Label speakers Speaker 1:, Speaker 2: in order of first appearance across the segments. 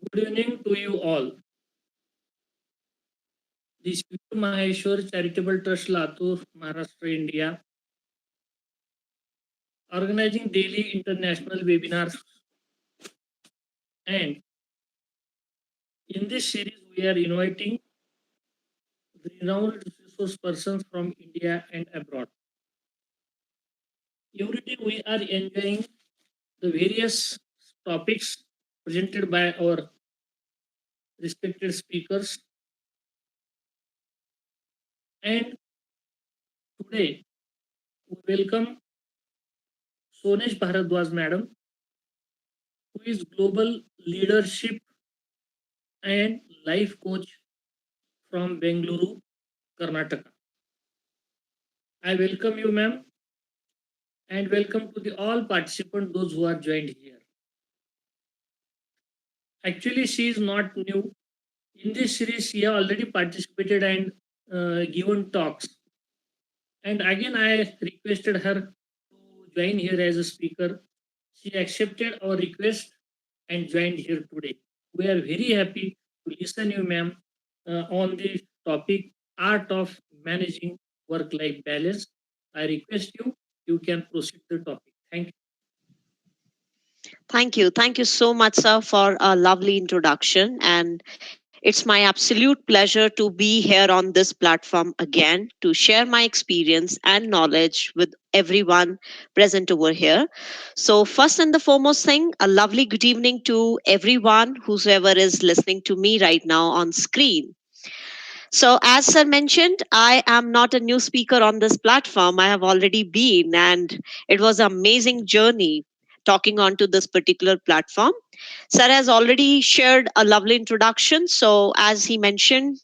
Speaker 1: Good evening to you all. This is Maheshwar Charitable Trust Latur, Maharashtra, India, organizing daily international webinars. And in this series, we are inviting renowned resource persons from India and abroad. Every day, we are enjoying the various topics presented by our respected speakers. And today, we welcome Sonesh Bhardwaj, madam, who is global leadership and life coach from Bengaluru, Karnataka. I welcome you, ma'am, and welcome to the all participants, those who are joined here. Actually, she is not new. In this series, she has already participated and given talks. And again, I requested her to join here as a speaker. She accepted our request and joined here today. We are very happy to listen you, ma'am, on the topic art of managing work-life balance. I request you, you can proceed the topic. Thank you.
Speaker 2: Thank you. Thank you so much, sir, for a lovely introduction. And it's my absolute pleasure to be here on this platform again to share my experience and knowledge with everyone present over here. So, first and the foremost thing, a lovely good evening to everyone, whosoever is listening to me right now on screen. So, as sir mentioned, I am not a new speaker on this platform. I have already been, and it was an amazing journey talking onto this particular platform. Sir has already shared a lovely introduction. So, as he mentioned,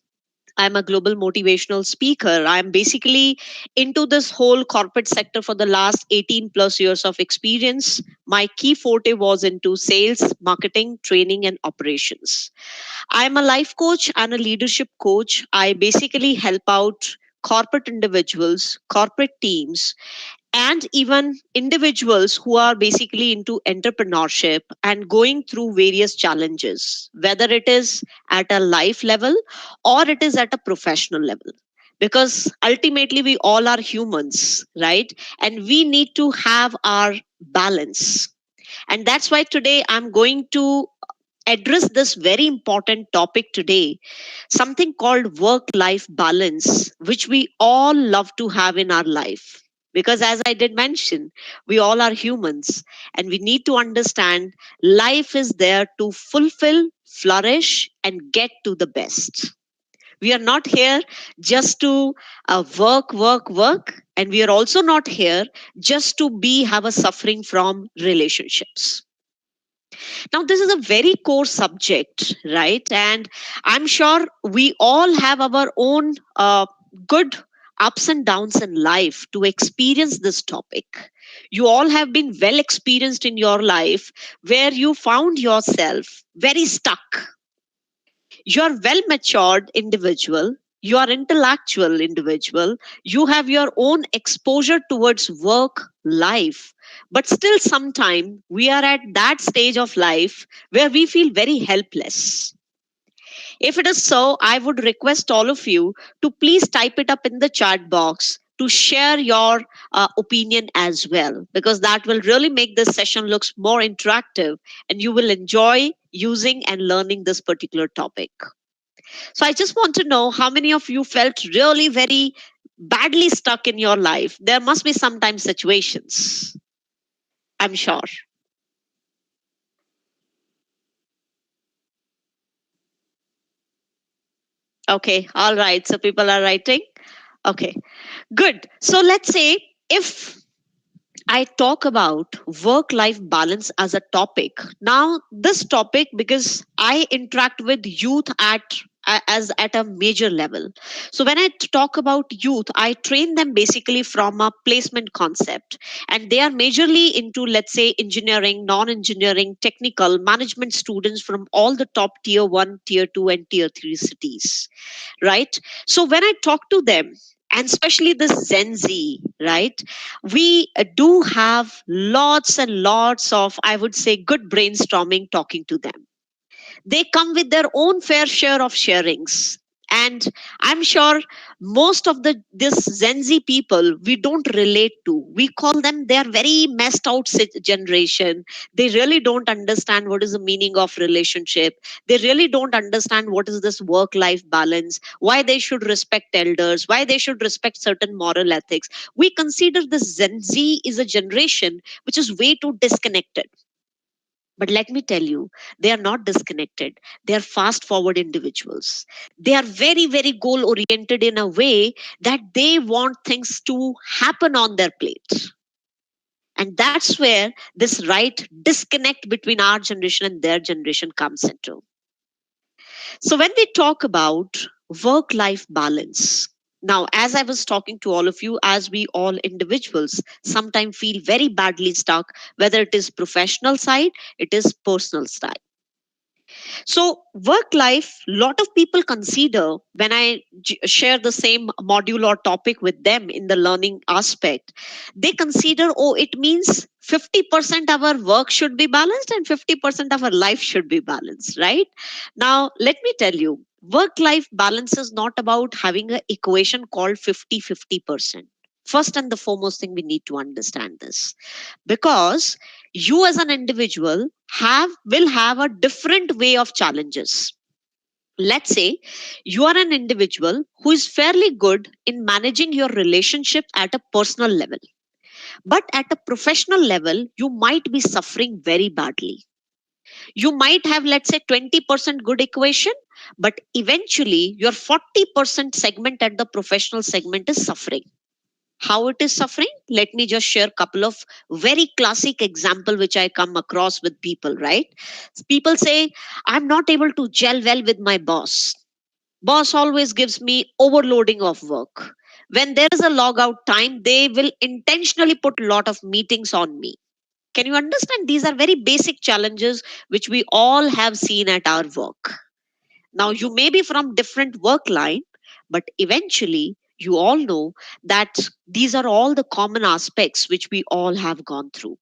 Speaker 2: I'm a global motivational speaker. I'm basically into this whole corporate sector for the last 18 plus years of experience. My key forte was into sales, marketing, training, and operations. I'm a life coach and a leadership coach. I basically help out corporate individuals, corporate teams, and even individuals who are basically into entrepreneurship and going through various challenges, whether it is at a life level or it is at a professional level. Because ultimately, we all are humans, right? And we need to have our balance. And that's why today I'm going to address this very important topic today, something called work life balance, which we all love to have in our life. Because, as I did mention, we all are humans and we need to understand life is there to fulfill, flourish, and get to the best. We are not here just to work, work, work. And we are also not here just to be have a suffering from relationships. Now, this is a very core subject, right? And I'm sure we all have our own good ups and downs in life to experience this topic. You all have been well experienced in your life where you found yourself very stuck. You're well matured individual, you are intellectual individual, you have your own exposure towards work life, but still sometime we are at that stage of life where we feel very helpless. If it is so, I would request all of you to please type it up in the chat box to share your opinion as well, because that will really make this session looks more interactive and you will enjoy using and learning this particular topic. So I just want to know how many of you felt really very badly stuck in your life. There must be sometimes situations, I'm sure. Okay, all right. So people are writing. Okay, good. So let's say if I talk about work life balance as a topic. Now, this topic, because I interact with youth as at a major level. So when I talk about youth, I train them basically from a placement concept, and they are majorly into, let's say, engineering, non-engineering, technical management students from all the top tier 1, tier 2, and tier 3 cities, right? So when I talk to them, and especially this Gen Z, right? We do have lots and lots of, I would say, good brainstorming talking to them. They come with their own fair share of sharings. And I'm sure most of the this Gen Z people we don't relate to. We call them, they are very messed out generation. They really don't understand what is the meaning of relationship. They really don't understand what is this work life balance, why they should respect elders, why they should respect certain moral ethics. We consider this Gen Z is a generation which is way too disconnected. But let me tell you, they are not disconnected. They are fast forward individuals. They are very, very goal oriented in a way that they want things to happen on their plate. And that's where this right disconnect between our generation and their generation comes into. So when we talk about work life balance, now, as I was talking to all of you, as we all individuals sometimes feel very badly stuck, whether it is professional side, it is personal side. So, work life, lot of people consider when I share the same module or topic with them in the learning aspect, they consider, oh, it means 50% of our work should be balanced and 50% of our life should be balanced, right? Now, let me tell you, work life balance is not about having an equation called 50-50%. First and the foremost thing we need to understand this, because you as an individual have will have a different way of challenges. Let's say you are an individual who is fairly good in managing your relationship at a personal level, but at a professional level you might be suffering very badly. You might have, let's say, 20% good equation, but eventually your 40% segment at the professional segment is suffering. How it is suffering, let me just share a couple of very classic example which I come across with people, right? People say, I'm not able to gel well with my boss always gives me overloading of work. When there is a log out time, they will intentionally put a lot of meetings on me. Can you understand? These are very basic challenges which we all have seen at our work. Now, you may be from different work line, but eventually you all know that these are all the common aspects which we all have gone through.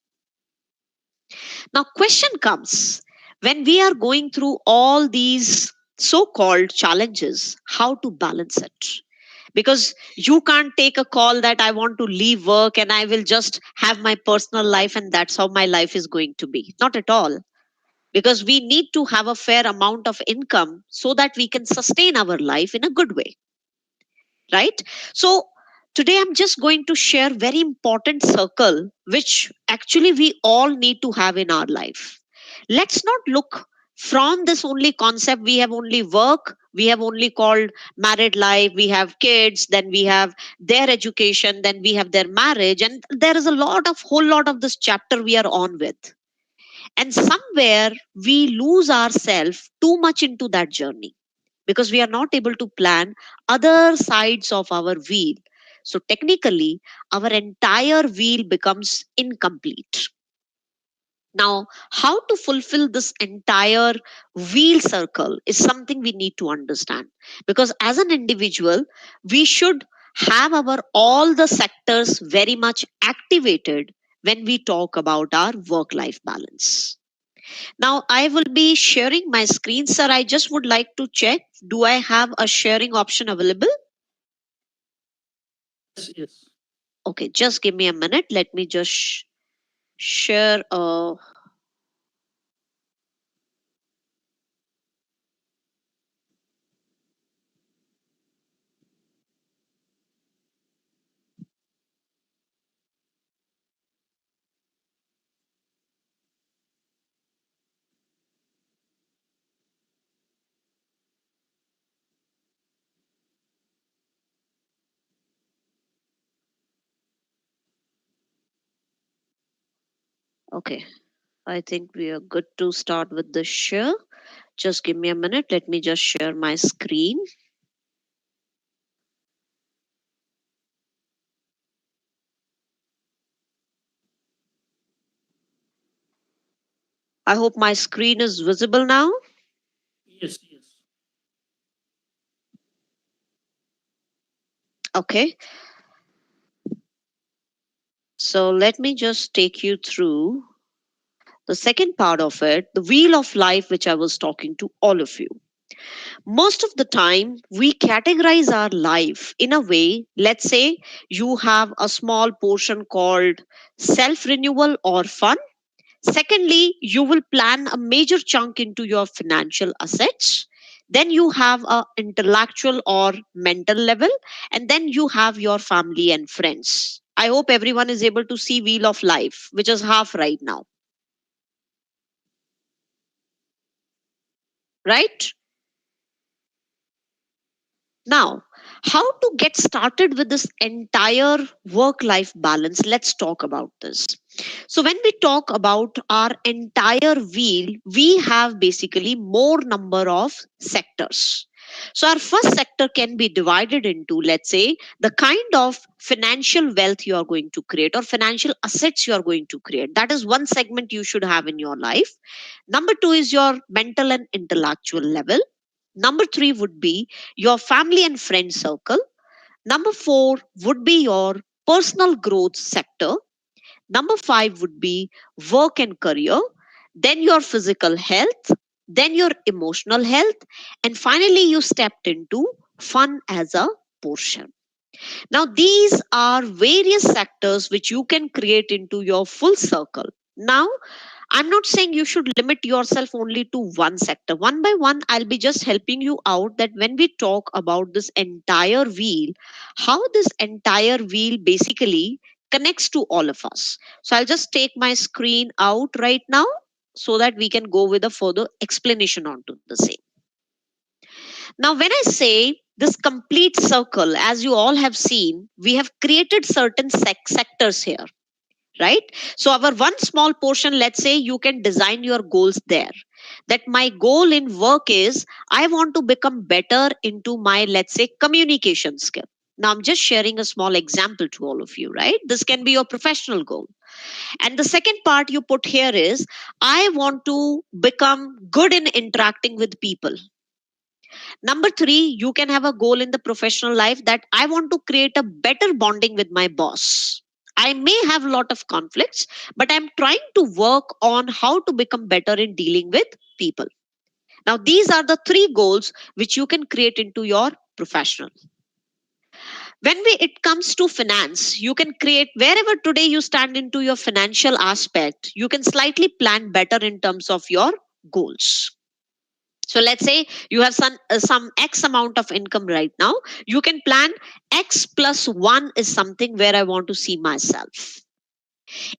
Speaker 2: Now, question comes, when we are going through all these so-called challenges, how to balance it? Because you can't take a call that I want to leave work and I will just have my personal life and that's how my life is going to be. Not at all, because we need to have a fair amount of income so that we can sustain our life in a good way, right? So today I'm just going to share very important circle which actually we all need to have in our life. Let's not look from this only concept, we have only work, we have only called married life, we have kids, then we have their education, then we have their marriage, and there is a lot of whole lot of this chapter we are on with. And somewhere we lose ourselves too much into that journey because we are not able to plan other sides of our wheel. So technically, our entire wheel becomes incomplete. Now, how to fulfill this entire wheel circle is something we need to understand, because as an individual, we should have our all the sectors very much activated when we talk about our work life balance. Now, I will be sharing my screen, sir. I just would like to check. Do I have a sharing option available?
Speaker 1: Yes, yes.
Speaker 2: Okay, just give me a minute. Let me just share. Okay, I think we are good to start with the share. Just give me a minute. Let me just share my screen. I hope my screen is visible now.
Speaker 1: Yes, yes.
Speaker 2: Okay, so let me just take you through The second part of it, the wheel of life, which I was talking to all of you. Most of the time, we categorize our life in a way, let's say you have a small portion called self renewal or fun. Secondly, you will plan a major chunk into your financial assets. Then you have a intellectual or mental level, and then you have your family and friends. I hope everyone is able to see wheel of life, which is half right now, right? Now, how to get started with this entire work life balance? Let's talk about this. So, when we talk about our entire wheel, we have basically more number of sectors. So, our first sector can be divided into, let's say, the kind of financial wealth you are going to create or financial assets you are going to create. That is one segment you should have in your life. Number two is your mental and intellectual level. Number three would be your family and friend circle. Number four would be your personal growth sector. Number five would be work and career. Then your physical health. Then your emotional health. And finally, you stepped into fun as a portion. Now, these are various sectors which you can create into your full circle. Now, I'm not saying you should limit yourself only to one sector. One by one, I'll be just helping you out that when we talk about this entire wheel, how this entire wheel basically connects to all of us. So I'll just take my screen out right now so that we can go with a further explanation onto the same. Now, when I say this complete circle, as you all have seen, we have created certain sectors here, right? So our one small portion, let's say you can design your goals there. That my goal in work is I want to become better into my, let's say, communication skill. Now I'm just sharing a small example to all of you, right? This can be your professional goal. And the second part you put here is I want to become good in interacting with people. Number three, you can have a goal in the professional life that I want to create a better bonding with my boss. I may have a lot of conflicts, but I'm trying to work on how to become better in dealing with people. Now, these are the three goals which you can create into your professional. It comes to finance, you can create wherever today you stand into your financial aspect, you can slightly plan better in terms of your goals. So let's say you have some X amount of income right now. You can plan X plus one is something where I want to see myself.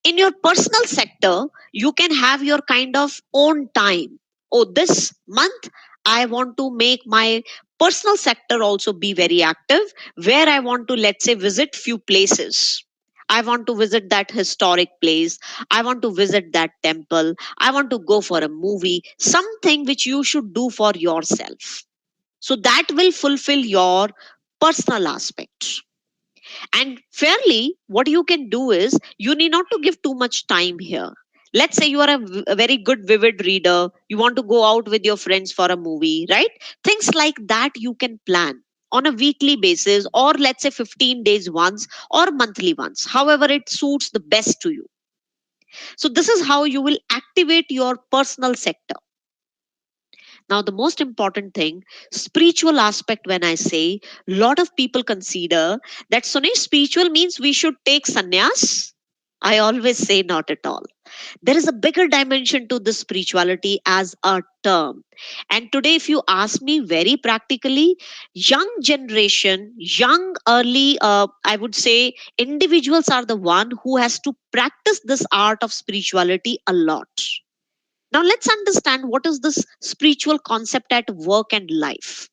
Speaker 2: In your personal sector, you can have your kind of own time. Oh, this month, I want to make my personal sector also be very active, where I want to, let's say, visit few places. I want to visit that historic place. I want to visit that temple. I want to go for a movie, something which you should do for yourself. So that will fulfill your personal aspect. And fairly, what you can do is you need not to give too much time here. Let's say you are a very good vivid reader, you want to go out with your friends for a movie, right? Things like that you can plan on a weekly basis, or let's say 15 days once or monthly once, however it suits the best to you. So this is how you will activate your personal sector. Now, the most important thing, spiritual aspect, when I say, lot of people consider that Sonesh, spiritual means we should take sannyas. I always say not at all. There is a bigger dimension to this spirituality as a term. And today, if you ask me very practically, young generation, young early, I would say individuals are the one who has to practice this art of spirituality a lot. Now, let's understand what is this spiritual concept at work and life.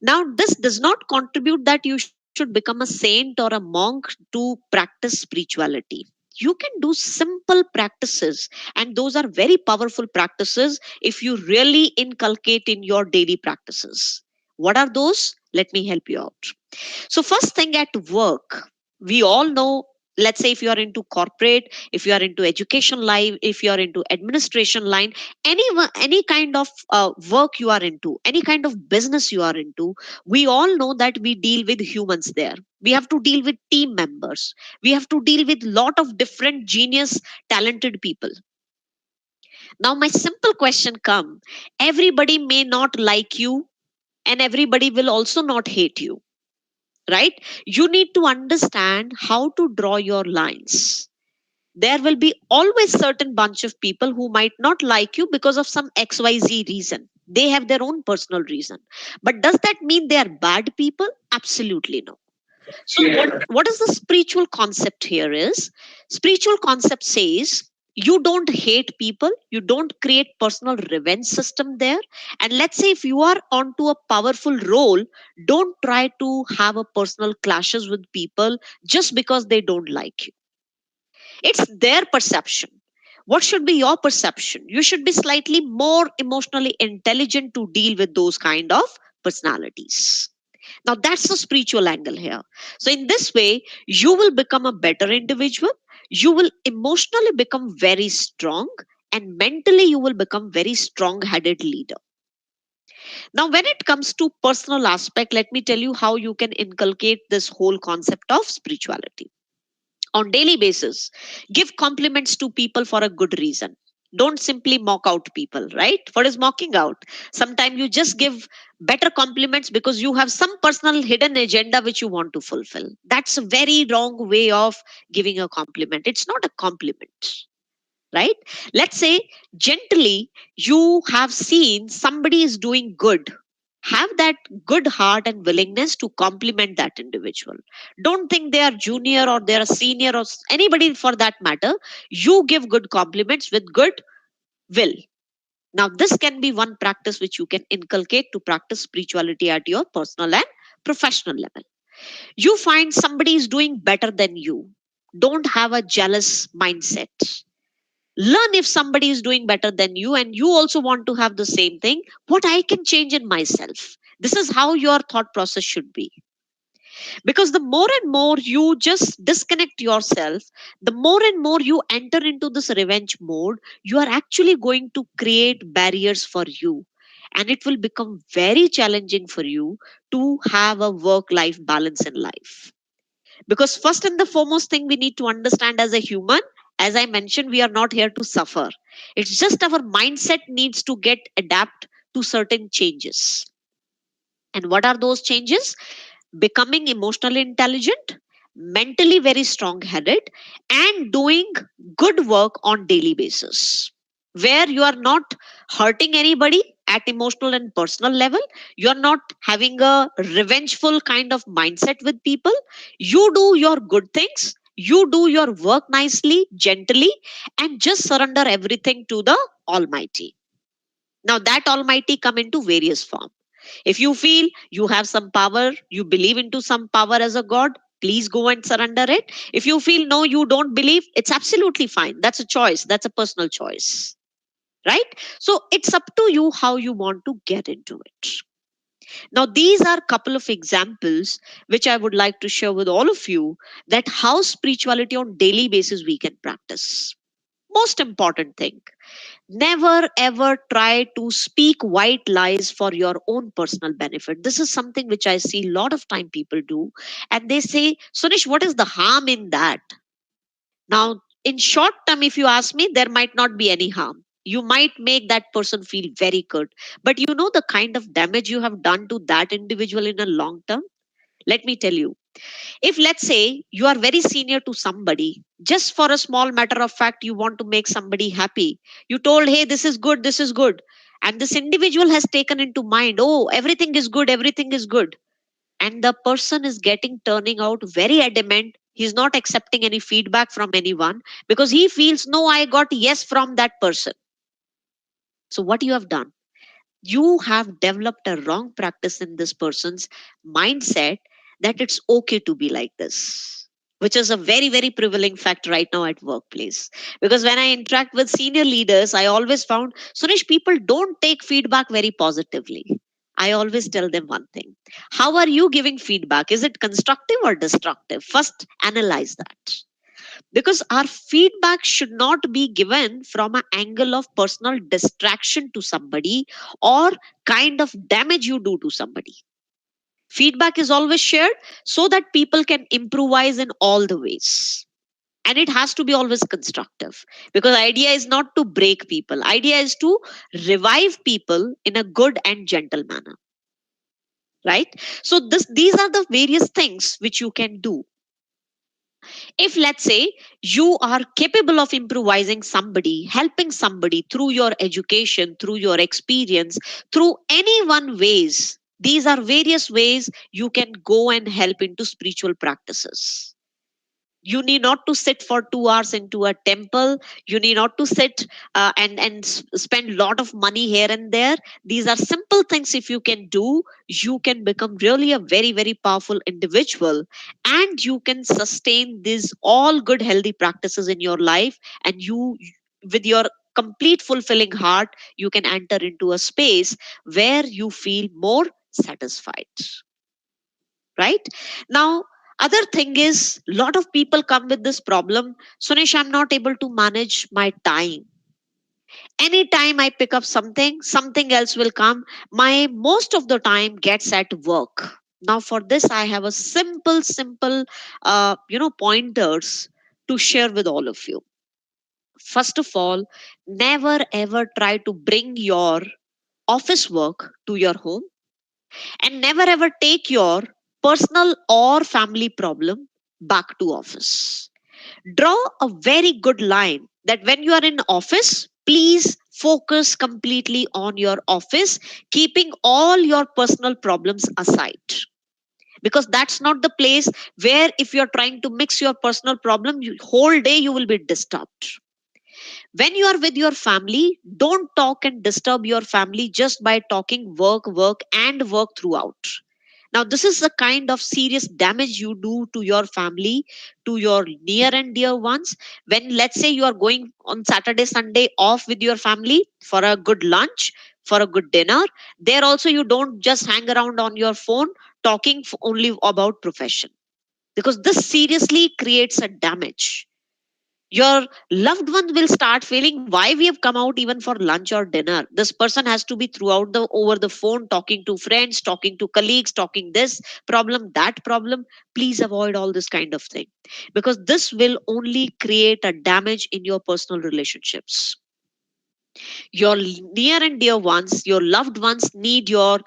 Speaker 2: Now, this does not contribute that you should become a saint or a monk to practice spirituality. You can do simple practices, and those are very powerful practices if you really inculcate in your daily practices. What are those? Let me help you out. So, first thing at work, we all know, let's say if you are into corporate, if you are into education line, if you are into administration line, any kind of work you are into, any kind of business you are into, we all know that we deal with humans there. We have to deal with team members. We have to deal with lot of different genius, talented people. Now my simple question come, everybody may not like you and everybody will also not hate you, right? You need to understand how to draw your lines. There will be always certain bunch of people who might not like you because of some xyz reason. They have their own personal reason, but does that mean they are bad people? Absolutely no. So what is the spiritual concept here is, spiritual concept says you don't hate people, you don't create personal revenge system there. And let's say if you are onto a powerful role, don't try to have a personal clashes with people just because they don't like you. It's their perception. What should be your perception? You should be slightly more emotionally intelligent to deal with those kind of personalities. Now, that's the spiritual angle here. So, in this way, you will become a better individual. You will emotionally become very strong, and mentally, you will become very strong headed leader. Now, when it comes to personal aspect, let me tell you how you can inculcate this whole concept of spirituality on daily basis. Give compliments to people for a good reason. Don't simply mock out people, right? What is mocking out? Sometimes you just give better compliments because you have some personal hidden agenda which you want to fulfill. That's a very wrong way of giving a compliment. It's not a compliment, right? Let's say gently you have seen somebody is doing good. Have that good heart and willingness to compliment that individual. Don't think they are junior or they are senior or anybody for that matter. You give good compliments with good will. Now, this can be one practice which you can inculcate to practice spirituality at your personal and professional level. You find somebody is doing better than you. Don't have a jealous mindset. Learn if somebody is doing better than you and you also want to have the same thing, what I can change in myself. This is how your thought process should be. Because the more and more you just disconnect yourself, the more and more you enter into this revenge mode, you are actually going to create barriers for you. And it will become very challenging for you to have a work life balance in life. Because first and the foremost thing we need to understand as a human, as I mentioned, we are not here to suffer. It's just our mindset needs to get adapt to certain changes. And what are those changes? Becoming emotionally intelligent, mentally very strong headed, and doing good work on daily basis, where you are not hurting anybody at emotional and personal level. You are not having a revengeful kind of mindset with people. You do your good things, you do your work nicely, gently, and just surrender everything to the Almighty. Now that Almighty come into various form. If you feel you have some power, you believe into some power as a God, please go and surrender it. If you feel no, you don't believe, it's absolutely fine. That's a choice. That's a personal choice. Right? So it's up to you how you want to get into it. Now, these are a couple of examples which I would like to share with all of you, that how spirituality on daily basis we can practice. Most important thing, never ever try to speak white lies for your own personal benefit. This is something which I see a lot of time people do. And they say, Sunish, what is the harm in that? Now, in short term, if you ask me, there might not be any harm. You might make that person feel very good. But you know the kind of damage you have done to that individual in a long term? Let me tell you, if let's say you are very senior to somebody, just for a small matter of fact, you want to make somebody happy. You told, hey, this is good, this is good. And this individual has taken into mind, oh, everything is good, everything is good. And the person is getting turning out very adamant. He's not accepting any feedback from anyone because he feels, no, I got yes from that person. So what you have done? You have developed a wrong practice in this person's mindset that it's okay to be like this, which is a very very prevailing fact right now at workplace. Because when I interact with senior leaders, I always found, Suresh, people don't take feedback very positively. I always tell them one thing: how are you giving feedback? Is it constructive or destructive? First analyze that, because our feedback should not be given from an angle of personal distraction to somebody or kind of damage you do to somebody. Feedback is always shared so that people can improvise in all the ways. And it has to be always constructive, because idea is not to break people, idea is to revive people in a good and gentle manner, right? So these are the various things which you can do. If, let's say, you are capable of improvising somebody, helping somebody through your education, through your experience, through any one ways, these are various ways you can go and help into spiritual practices. You need not to sit for 2 hours into a temple. You need not to sit and spend lot of money here and there. These are simple things. If you can do, you can become really a very, very powerful individual, and you can sustain these all good healthy practices in your life. And you, with your complete fulfilling heart, you can enter into a space where you feel more satisfied, right? Now, other thing is, lot of people come with this problem. Sunesh, I'm not able to manage my time. Anytime I pick up something, something else will come. My most of the time gets at work. Now for this, I have a simple pointers to share with all of you. First of all, never ever try to bring your office work to your home, and never ever take your personal or family problem back to office. Draw a very good line that when you are in office, please focus completely on your office, keeping all your personal problems aside, because that's not the place where, if you're trying to mix your personal problem, whole day you will be disturbed. When you are with your family, don't talk and disturb your family just by talking work, work, and work throughout. Now, this is the kind of serious damage you do to your family, to your near and dear ones. When, let's say, you are going on Saturday, Sunday off with your family for a good lunch, for a good dinner, there also you don't just hang around on your phone talking only about profession, because this seriously creates a damage. Your loved one will start feeling, why we have come out even for lunch or dinner, this person has to be throughout the over the phone talking to friends, talking to colleagues, talking this problem, that problem. Please avoid all this kind of thing, because this will only create a damage in your personal relationships. Your near and dear ones, your loved ones need your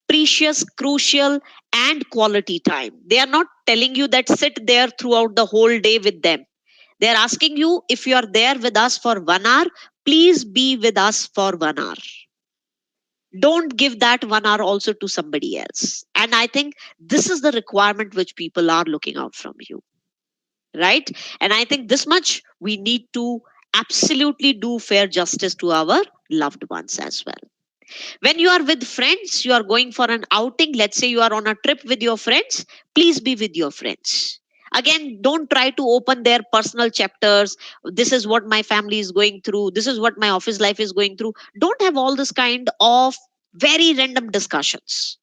Speaker 2: precious, crucial, and quality time. They are not telling you that sit there throughout the whole day with them. They're asking you, if you are there with us for 1 hour, please be with us for 1 hour. Don't give that 1 hour also to somebody else. And I think this is the requirement which people are looking out from you, right? And I think this much we need to absolutely do fair justice to our loved ones as well. When you are with friends, you are going for an outing, let's say you are on a trip with your friends, please be with your friends. Again, don't try to open their personal chapters. This is what my family is going through, this is what my office life is going through. Don't have all this kind of very random discussions.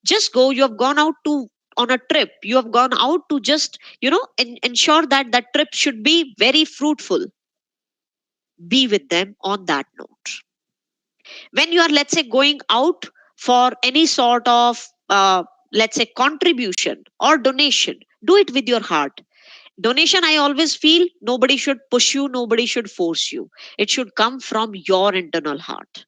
Speaker 2: Just go, you have gone out to on a trip, you have gone out to just ensure that that trip should be very fruitful. Be with them on that note. When you are, let's say, going out for any sort of let's say contribution or donation, do it with your heart. Donation, I always feel, nobody should push you, nobody should force you. It should come from your internal heart.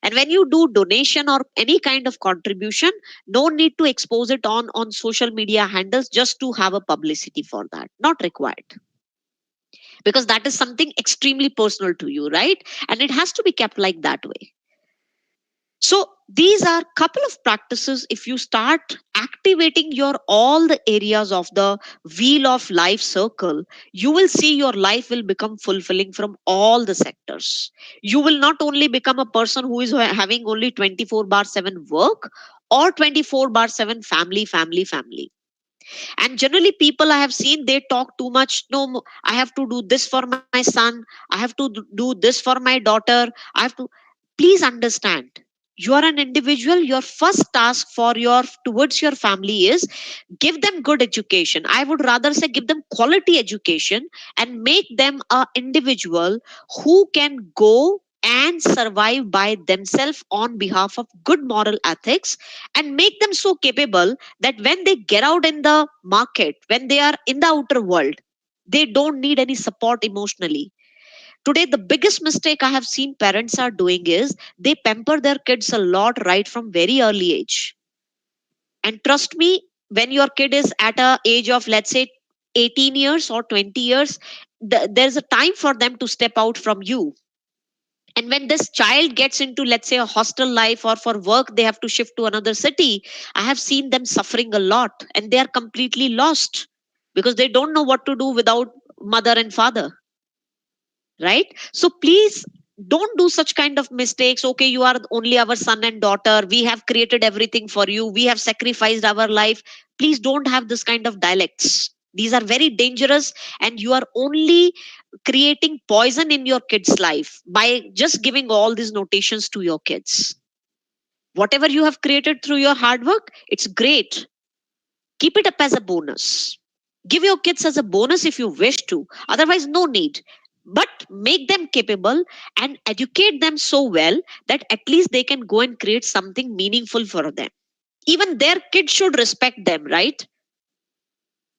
Speaker 2: And when you do donation or any kind of contribution, no need to expose it on social media handles just to have a publicity for that, not required, because that is something extremely personal to you, right? And it has to be kept like that way. So these are couple of practices. If you start activating your all the areas of the wheel of life circle, you will see your life will become fulfilling from all the sectors. You will not only become a person who is having only 24 bar 7 work or 24 bar 7 family, family, family. And generally people I have seen, they talk too much. No, I have to do this for my son, I have to do this for my daughter, I have to. Please understand, you are an individual. Your first task for your towards your family is give them good education. I would rather say give them quality education, and make them a individual who can go and survive by themselves on behalf of good moral ethics, and make them so capable that when they get out in the market, when they are in the outer world, They don't need any support emotionally. Today, the biggest mistake I have seen parents are doing is they pamper their kids a lot right from very early age. And trust me, when your kid is at a age of, let's say, 18 years or 20 years, there's a time for them to step out from you. And when this child gets into, let's say, a hostel life, or for work they have to shift to another city, I have seen them suffering a lot and they are completely lost because they don't know what to do without mother and father, right? So please don't do such kind of mistakes. Okay, you are only our son and daughter, we have created everything for you, we have sacrificed our life. Please don't have this kind of dialects. These are very dangerous, and you are only creating poison in your kids life by just giving all these notations to your kids. Whatever you have created through your hard work, it's great. Keep it up as a bonus. Give your kids as a bonus if you wish to. Otherwise, no need. But make them capable and educate them so well that at least they can go and create something meaningful for them. Even their kids should respect them, right?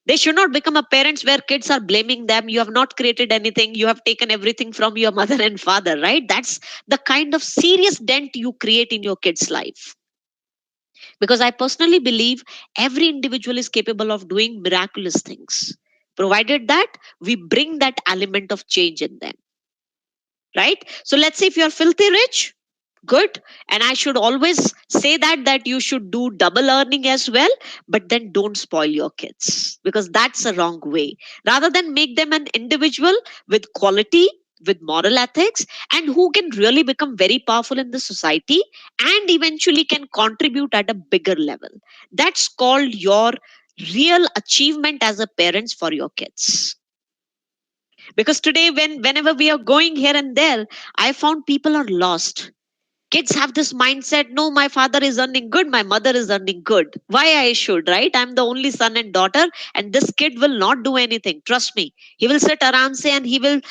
Speaker 2: They should not become a parents where kids are blaming them. You have not created anything. You have taken everything from your mother and father, right? That's the kind of serious dent you create in your kid's life. Because I personally believe every individual is capable of doing miraculous things, provided that we bring that element of change in them, right? So let's say if you're filthy rich, good. And I should always say that you should do double earning as well, but then don't spoil your kids, because that's a wrong way. Rather than make them an individual with quality, with moral ethics, and who can really become very powerful in the society and eventually can contribute at a bigger level. That's called your real achievement as a parents for your kids. Because today, whenever we are going here and there, I found people are lost. Kids have this mindset, no, my father is earning good, my mother is earning good, why I should, right? I'm the only son and daughter, and this kid will not do anything. Trust me, he will sit around say, and he will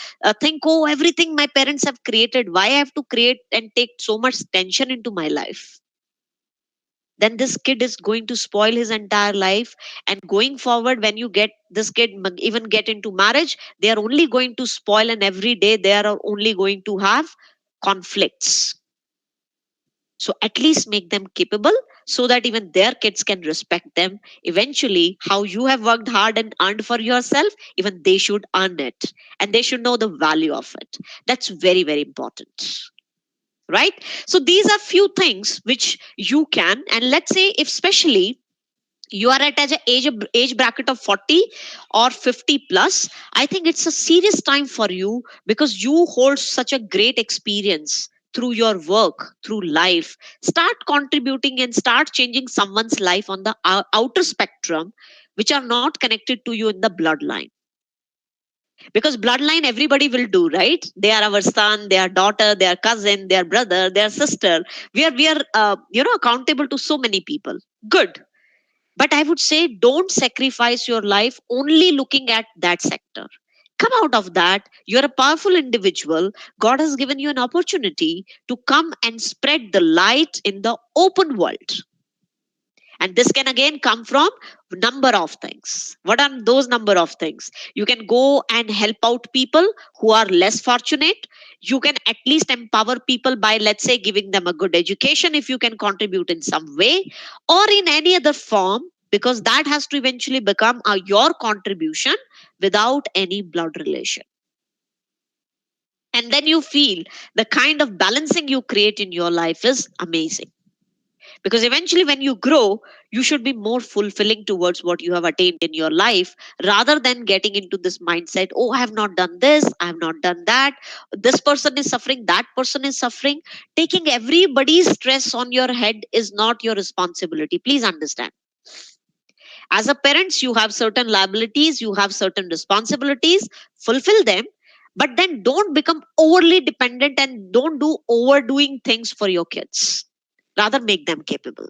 Speaker 2: think, oh, everything my parents have created, why I have to create and take so much tension into my life? Then this kid is going to spoil his entire life. And going forward, when you get this kid even get into marriage, they are only going to spoil, and every day they are only going to have conflicts. So at least make them capable so that even their kids can respect them. Eventually, how you have worked hard and earned for yourself, even they should earn it, and they should know the value of it. That's very, very important. Right? So these are few things which you can, and let's say if especially you are at age bracket of 40 or 50 plus, I think it's a serious time for you, because you hold such a great experience through your work, through life. Start contributing and start changing someone's life on the outer spectrum, which are not connected to you in the bloodline. Because bloodline everybody will do, right? They are our son, their daughter, their cousin, their brother, their sister. We are accountable to so many people. Good. But I would say don't sacrifice your life only looking at that sector. Come out of that. You're a powerful individual. God has given you an opportunity to come and spread the light in the open world. And this can again come from number of things. What are those number of things? You can go and help out people who are less fortunate. You can at least empower people by, let's say, giving them a good education if you can contribute in some way, or in any other form, because that has to eventually become your contribution without any blood relation. And then you feel the kind of balancing you create in your life is amazing. Because eventually, when you grow, you should be more fulfilling towards what you have attained in your life, rather than getting into this mindset, oh, I have not done this, I have not done that, this person is suffering, that person is suffering. Taking everybody's stress on your head is not your responsibility. Please understand. As a parents, you have certain liabilities, you have certain responsibilities, fulfill them. But then don't become overly dependent and don't do overdoing things for your kids. Rather, make them capable.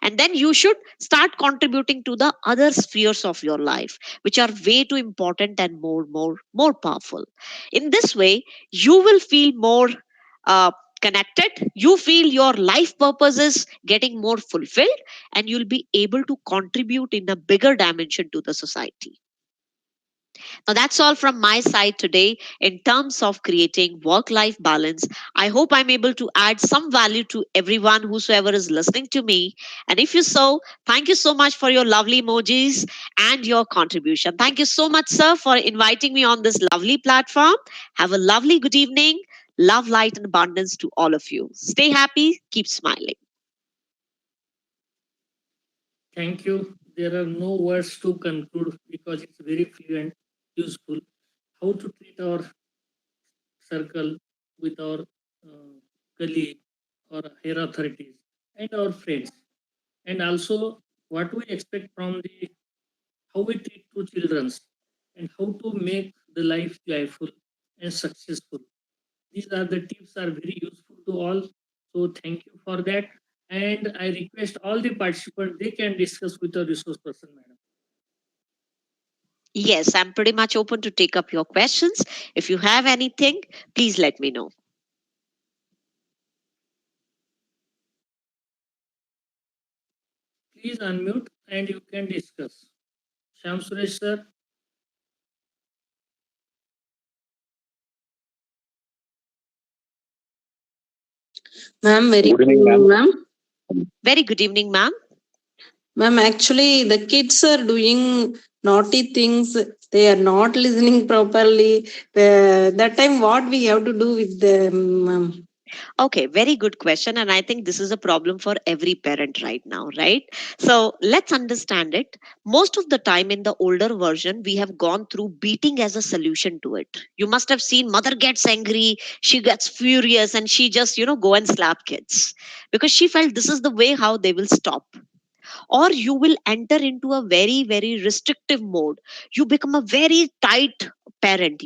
Speaker 2: And then you should start contributing to the other spheres of your life, which are way too important and more powerful. In this way, you will feel more connected. You feel your life purpose is getting more fulfilled, and you'll be able to contribute in a bigger dimension to the society. Now, that's all from my side today in terms of creating work life balance. I hope I'm able to add some value to everyone whosoever is listening to me. And if you so, thank you so much for your lovely emojis and your contribution. Thank you so much, sir, for inviting me on this lovely platform. Have a lovely good evening. Love, light, and abundance to all of you. Stay happy, keep smiling.
Speaker 1: Thank you. There are no words to conclude because it's very fluent, useful. How to treat our circle with our colleague or higher authorities and our friends, and also what we expect from the how we treat two children and how to make the life joyful and successful. These are the tips are very useful to all. So thank you for that. And I request all the participants they can discuss with the resource person, madam.
Speaker 2: Yes, I'm pretty much open to take up your questions. If you have anything, please let me know.
Speaker 1: Please unmute and you can discuss. Sham Suresh sir.
Speaker 3: Ma'am, very
Speaker 4: Good
Speaker 3: good
Speaker 4: evening,
Speaker 3: evening,
Speaker 4: ma'am.
Speaker 3: ma'am.
Speaker 2: Very good evening, ma'am.
Speaker 3: Ma'am, actually, the kids are doing naughty things. They are not listening properly. That time, what we have to do with them, ma'am?
Speaker 2: Okay, very good question. And I think this is a problem for every parent right now, right? So let's understand it. Most of the time in the older version, we have gone through beating as a solution to it. You must have seen mother gets angry, she gets furious, and she just, go and slap kids because she felt this is the way how they will stop. Or you will enter into a very very restrictive mode, you become a very tight parent.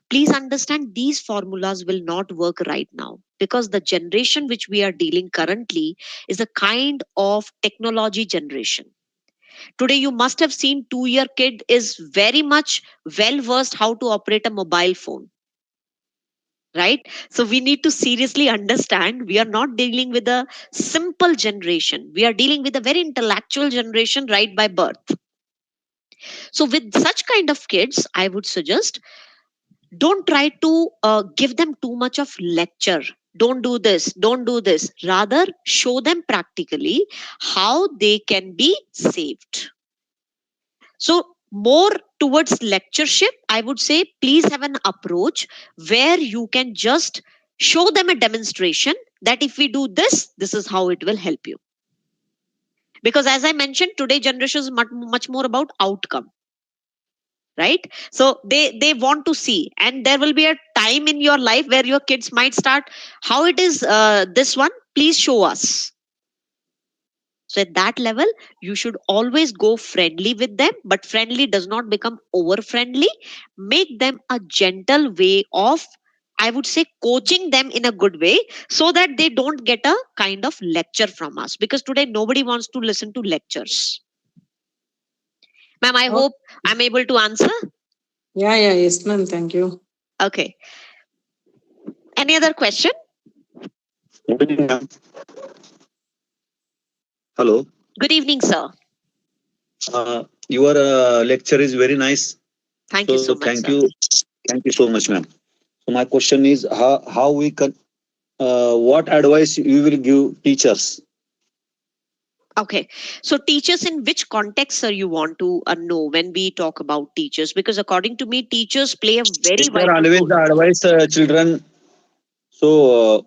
Speaker 2: Please understand these formulas will not work right now because the generation which we are dealing currently is a kind of technology generation. Today you must have seen 2-year kid is very much well versed how to operate a mobile phone, right? So we need to seriously understand we are not dealing with a simple generation, we are dealing with a very intellectual generation right by birth. So with such kind of kids I would suggest don't try to give them too much of lecture. Don't do this, don't do this, rather show them practically how they can be saved. So more towards lectureship, I would say please have an approach where you can just show them a demonstration that if we do this, this is how it will help you. Because as I mentioned, today generation is much more about outcome, right? So they want to see, and there will be a time in your life where your kids might start how it is this one. Please show us. So at that level, you should always go friendly with them, but friendly does not become over friendly. Make them a gentle way of, I would say, coaching them in a good way so that they don't get a kind of lecture from us. Because today nobody wants to listen to lectures. Ma'am, I
Speaker 3: Oh,
Speaker 2: hope I'm able to answer.
Speaker 3: yeah, yeah, yes, ma'am. Thank you.
Speaker 2: Okay. Any other question?
Speaker 4: Good evening, ma'am. Hello.
Speaker 2: Good evening, sir.
Speaker 4: Your lecture is very nice.
Speaker 2: Thank you
Speaker 4: So
Speaker 2: so much,
Speaker 4: thank
Speaker 2: sir.
Speaker 4: you. Thank you so much, ma'am. So my question is how we can what advice you will give teachers?
Speaker 2: Okay. So, teachers, in which context, sir, you want to know when we talk about teachers? Because according to me, teachers play a very
Speaker 4: Teacher
Speaker 2: vital
Speaker 4: always
Speaker 2: role.
Speaker 4: advise children. So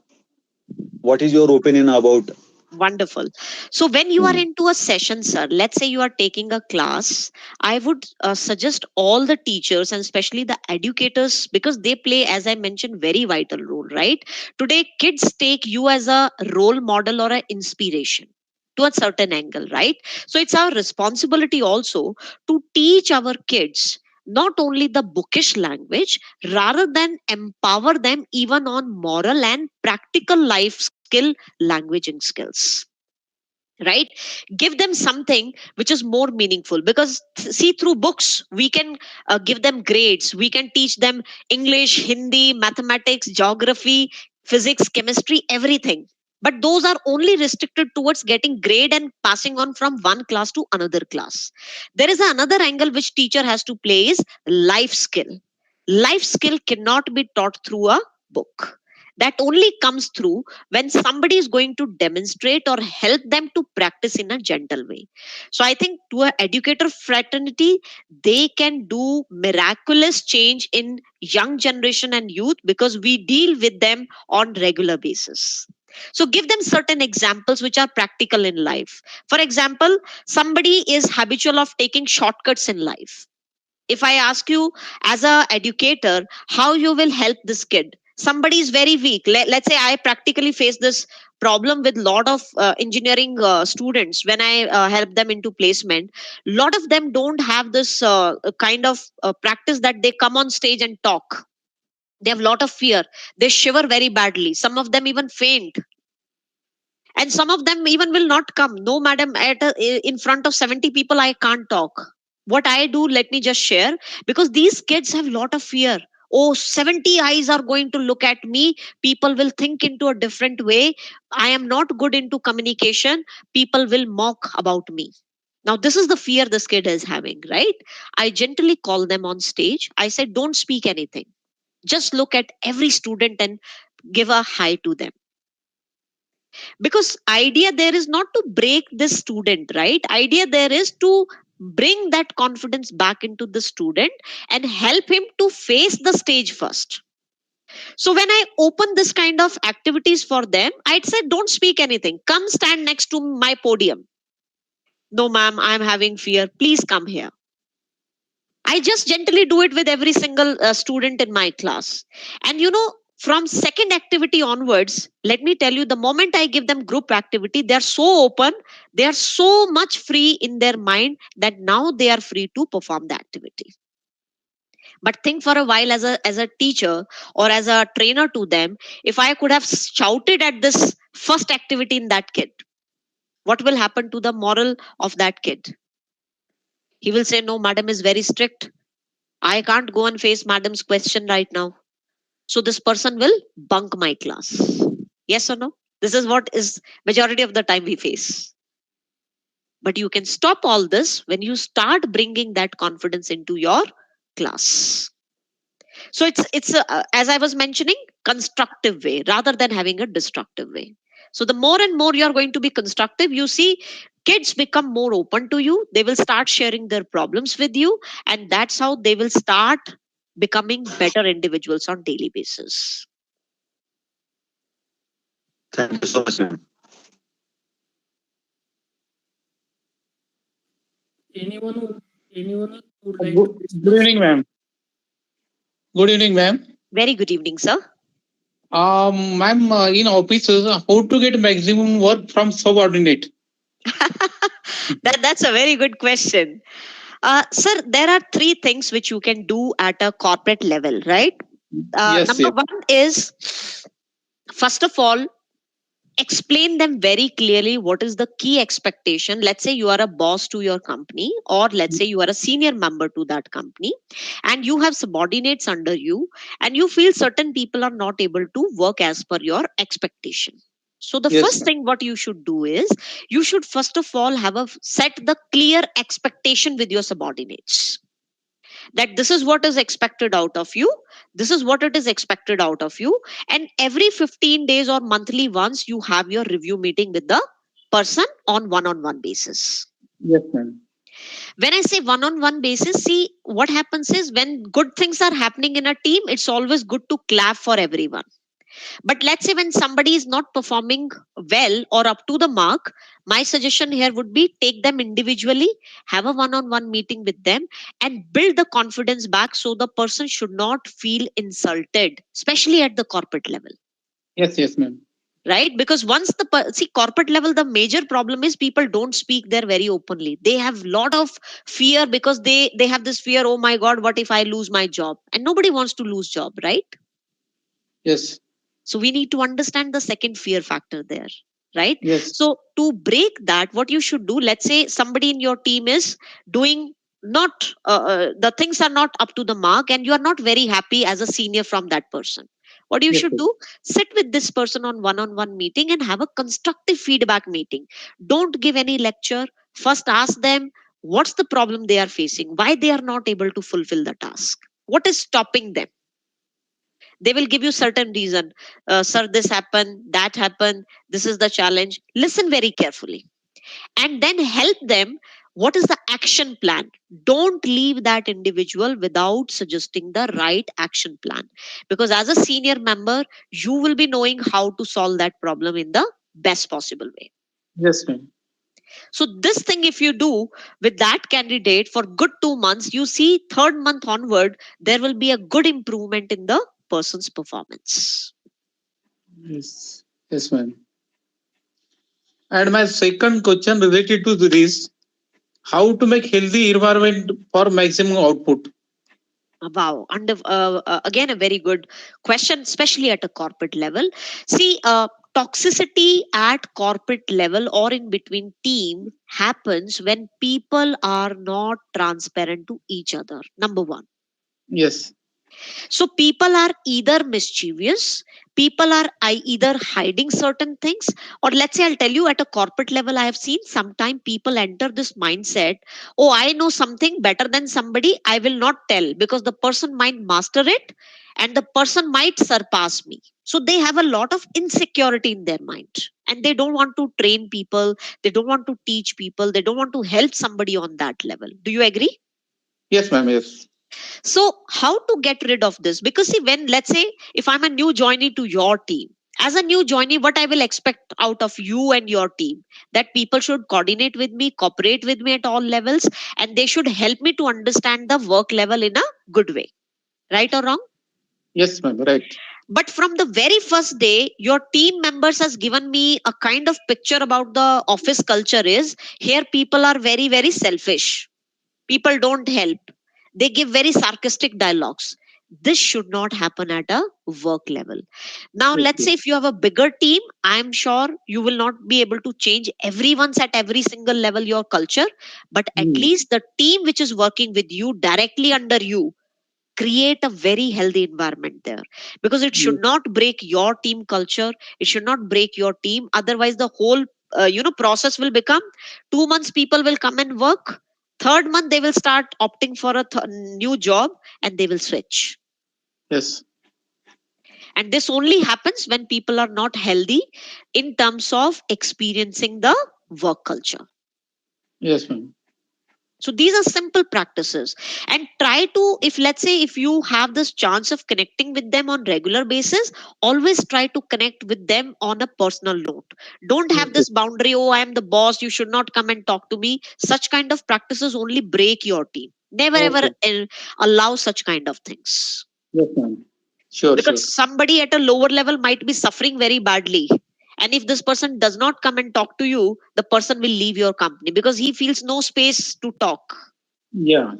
Speaker 4: what is your opinion about?
Speaker 2: Wonderful. So, when you are
Speaker 4: Hmm.
Speaker 2: into a session, sir, let's say you are taking a class, I would suggest all the teachers and especially the educators because they play, as I mentioned, very vital role, right? Today, kids take you as a role model or an inspiration to a certain angle, right? So, it's our responsibility also to teach our kids not only the bookish language, rather than empower them even on moral and practical life skill languaging skills, right? Give them something which is more meaningful because see through books we can give them grades, we can teach them English, Hindi, mathematics, geography, physics, chemistry, everything. but those are only restricted towards getting grade and passing on from one class to another class. There is another angle which teacher has to play is life skill. Life skill cannot be taught through a book. That only comes through when somebody is going to demonstrate or help them to practice in a gentle way. So I think to an educator fraternity, they can do miraculous change in young generation and youth because we deal with them on regular basis. So give them certain examples which are practical in life. For example, somebody is habitual of taking shortcuts in life. If I ask you as a educator how you will help this kid, somebody is very weak. Let's say I practically face this problem with lot of engineering students when I help them into placement. Lot of them don't have this kind of practice that they come on stage and talk. They have lot of fear. They shiver very badly. Some of them even faint, and some of them even will not come. No madam, in front of 70 people I can't talk. What I do, let me just share, because these kids have lot of fear. Oh, 70 eyes are going to look at me. People will think into a different way. I am not good into communication. People will mock about me. Now this is the fear this kid is having, right? I gently call them on stage. I said, don't speak anything, just look at every student and give a hi to them. Because idea there is not to break this student, right? Idea there is to bring that confidence back into the student and help him to face the stage first. So when I open this kind of activities for them, I'd say, don't speak anything, come stand next to my podium. No ma'am, I'm having fear, please come here. I just gently do it with every single student in my class. And from second activity onwards, let me tell you, the moment I give them group activity, they are so open, they are so much free in their mind that now they are free to perform the activity. But think for a while, as a teacher or as a trainer to them, if I could have shouted at this first activity in that kid, what will happen to the moral of that kid? He will say, no, madam is very strict. I can't go and face madam's question right now. So this person will bunk my class. Yes or no? This is what is majority of the time we face. But you can stop all this when you start bringing that confidence into your class. So it's as I was mentioning, constructive way rather than having a destructive way. So the more and more you're going to be constructive, you see kids become more open to you. They will start sharing their problems with you, and that's how they will start becoming better individuals on daily basis.
Speaker 4: Thank you so much, ma'am.
Speaker 1: Anyone who would like
Speaker 5: Good
Speaker 1: to
Speaker 5: good
Speaker 1: discuss?
Speaker 5: evening, ma'am. Good evening, ma'am.
Speaker 2: Very good evening, sir.
Speaker 5: Ma'am, in offices, how to get maximum work from subordinate?
Speaker 2: That's a very good question. Sir, there are three things which you can do at a corporate level, right?
Speaker 5: Yes,
Speaker 2: Number
Speaker 5: yes,
Speaker 2: one is, first of all, explain them very clearly what is the key expectation. Let's say you are a boss to your company, or let's say you are a senior member to that company, and you have subordinates under you, and you feel certain people are not able to work as per your expectation. So the
Speaker 5: yes,
Speaker 2: first
Speaker 5: ma'am.
Speaker 2: thing what you should do is, you should first of all have a set the clear expectation with your subordinates, that this is what is expected out of you, this is what it is expected out of you. And every 15 days or monthly once, you have your review meeting with the person on one basis.
Speaker 5: Yes, ma'am.
Speaker 2: When I say one on basis, see, what happens is, when good things are happening in a team, it's always good to clap for everyone. But let's say when somebody is not performing well or up to the mark, my suggestion here would be, take them individually, have a one on one meeting with them, and build the confidence back so the person should not feel insulted, especially at the corporate level.
Speaker 5: Yes, yes, ma'am.
Speaker 2: Right? Because once see, corporate level, the major problem is people don't speak there very openly. They have lot of fear, because they have this fear, oh my god, what if I lose my job? And nobody wants to lose job, right?
Speaker 5: Yes,
Speaker 2: So we need to understand the second fear factor there, right?
Speaker 5: yes,
Speaker 2: So to break that, what you should do, let's say somebody in your team is doing not, the things are not up to the mark, and you are not very happy as a senior from that person. What you
Speaker 5: Yes,
Speaker 2: should
Speaker 5: sir.
Speaker 2: do, sit with this person on one-on-one meeting and have a constructive feedback meeting. Don't give any lecture. First ask them what's the problem they are facing, why they are not able to fulfill the task, what is stopping them. They will give you certain reason. Sir, this happened, that happened, this is the challenge. Listen very carefully and then help them. What is the action plan? Don't leave that individual without suggesting the right action plan, because as a senior member you will be knowing how to solve that problem in the best possible way.
Speaker 5: Yes, ma'am.
Speaker 2: So this thing if you do with that candidate for good 2 months, you see third month onward there will be a good improvement in the person's performance.
Speaker 5: Yes. Yes, ma'am. And my second question related to this, how to make healthy environment for maximum output?
Speaker 2: Wow, again a very good question, especially at a corporate level. See, toxicity at corporate level or in between team happens when people are not transparent to each other. Number one.
Speaker 5: Yes.
Speaker 2: So people are either mischievous, people are either hiding certain things, or let's say I'll tell you at a corporate level, I have seen sometime people enter this mindset, oh, I know something better than somebody, I will not tell because the person might master it and the person might surpass me. So they have a lot of insecurity in their mind and they don't want to train people, they don't want to teach people, they don't want to help somebody on that level. Do you agree?
Speaker 5: Yes, ma'am. Yes.
Speaker 2: So, how to get rid of this? Because, see, when let's say if I'm a new joinee to your team, as a new joinee, what I will expect out of you and your team, that people should coordinate with me, cooperate with me at all levels, and they should help me to understand the work level in a good way. Right or wrong?
Speaker 5: Yes, ma'am. Right.
Speaker 2: But from the very first day, your team members has given me a kind of picture about the office culture is here people are very, very selfish. People don't help. They give very sarcastic dialogues. This should not happen at a work level. Now, let's
Speaker 5: Okay.
Speaker 2: say if you have a bigger team, I'm sure you will not be able to change everyone's at every single level your culture, but at
Speaker 5: Hmm.
Speaker 2: least the team which is working with you directly under you, create a very healthy environment there, because it should
Speaker 5: Yes.
Speaker 2: not break your team culture, it should not break your team. Otherwise the whole process will become 2 months people will come and work, third month they will start opting for a new job and they will switch.
Speaker 5: Yes.
Speaker 2: And this only happens when people are not healthy in terms of experiencing the work culture.
Speaker 5: Yes, ma'am.
Speaker 2: So these are simple practices, and try to, if let's say if you have this chance of connecting with them on regular basis, always try to connect with them on a personal note. Don't have
Speaker 5: Okay.
Speaker 2: this boundary, oh, I am the boss, you should not come and talk to me. Such kind of practices only break your team. Never ever
Speaker 5: Okay.
Speaker 2: allow such kind of things,
Speaker 5: Yes, ma'am. Sure.
Speaker 2: because
Speaker 5: Sure.
Speaker 2: somebody at a lower level might be suffering very badly, and if this person does not come and talk to you, the person will leave your company because he feels no space to talk.
Speaker 5: Yeah.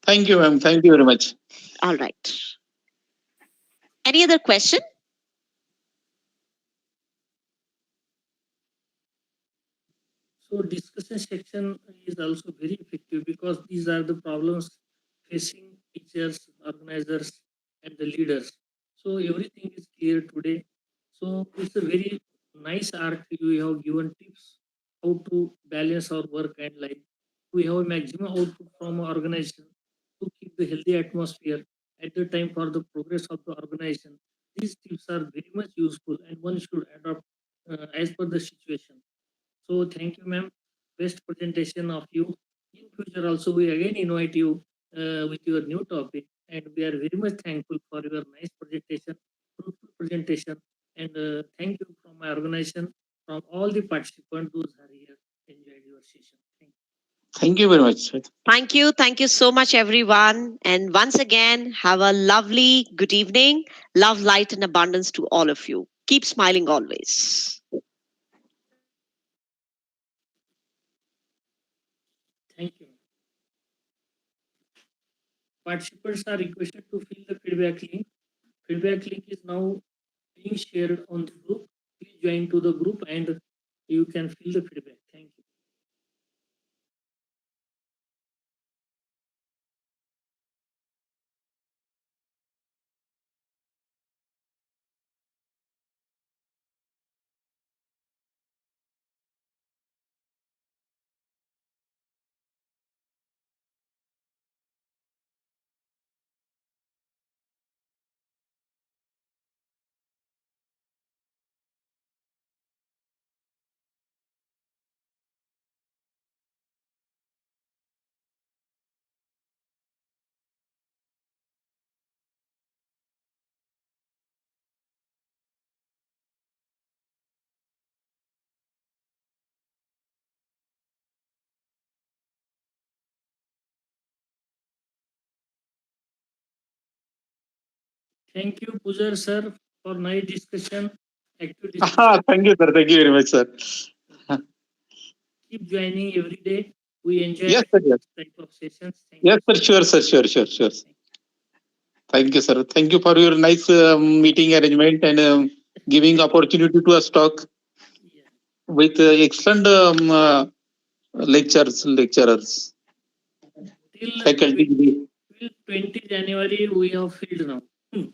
Speaker 5: Thank you, ma'am. Thank you very much.
Speaker 2: All right. Any other question?
Speaker 1: So discussion section is also very effective because these are the problems facing teachers, organizers, and the leaders. So everything is clear today. So it's a very nice arc. You have given tips how to balance our work and life. We have a maximum output from our organization to keep the healthy atmosphere at the time for the progress of the organization. These tips are very much useful and one should adopt as per the situation. So thank you, ma'am. Best presentation of you. In future, also we again invite you with your new topic, and we are very much thankful for your nice presentation, fruitful presentation, and thank you from my organization, from all the participants who are here. Enjoyed your session. Thank you.
Speaker 5: Thank you very much, sir.
Speaker 2: Thank you. Thank you so much, everyone. And once again, have a lovely good evening. Love, light, and abundance to all of you. Keep smiling always.
Speaker 1: Thank you. Participants are requested to fill the feedback link. Feedback link is now being shared on the group. Please join to the group and you can fill the feedback. Thank you. Thank you, Pujar sir, for nice discussion, active discussion.
Speaker 5: Thank you, sir. Thank you very much, sir.
Speaker 1: Keep joining every day. We enjoy
Speaker 5: Yes, sir. Yes,
Speaker 1: this type of sessions. Thank
Speaker 5: yes,
Speaker 1: you.
Speaker 5: sir. Sure, sir. Sure. Thank you, sir. Thank you for your nice meeting arrangement and giving opportunity to us talk
Speaker 1: Yeah.
Speaker 5: with excellent lecturers,
Speaker 1: Till
Speaker 5: faculty.
Speaker 1: till 20 January, we have filled now.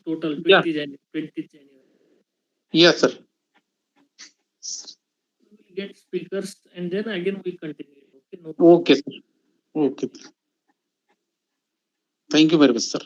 Speaker 1: Total
Speaker 5: Yeah.
Speaker 1: 20 January. 20th January.
Speaker 5: Yes, sir.
Speaker 1: We will get speakers and then again we continue. Okay, no
Speaker 5: Okay, sir. Okay. Thank you very much, sir.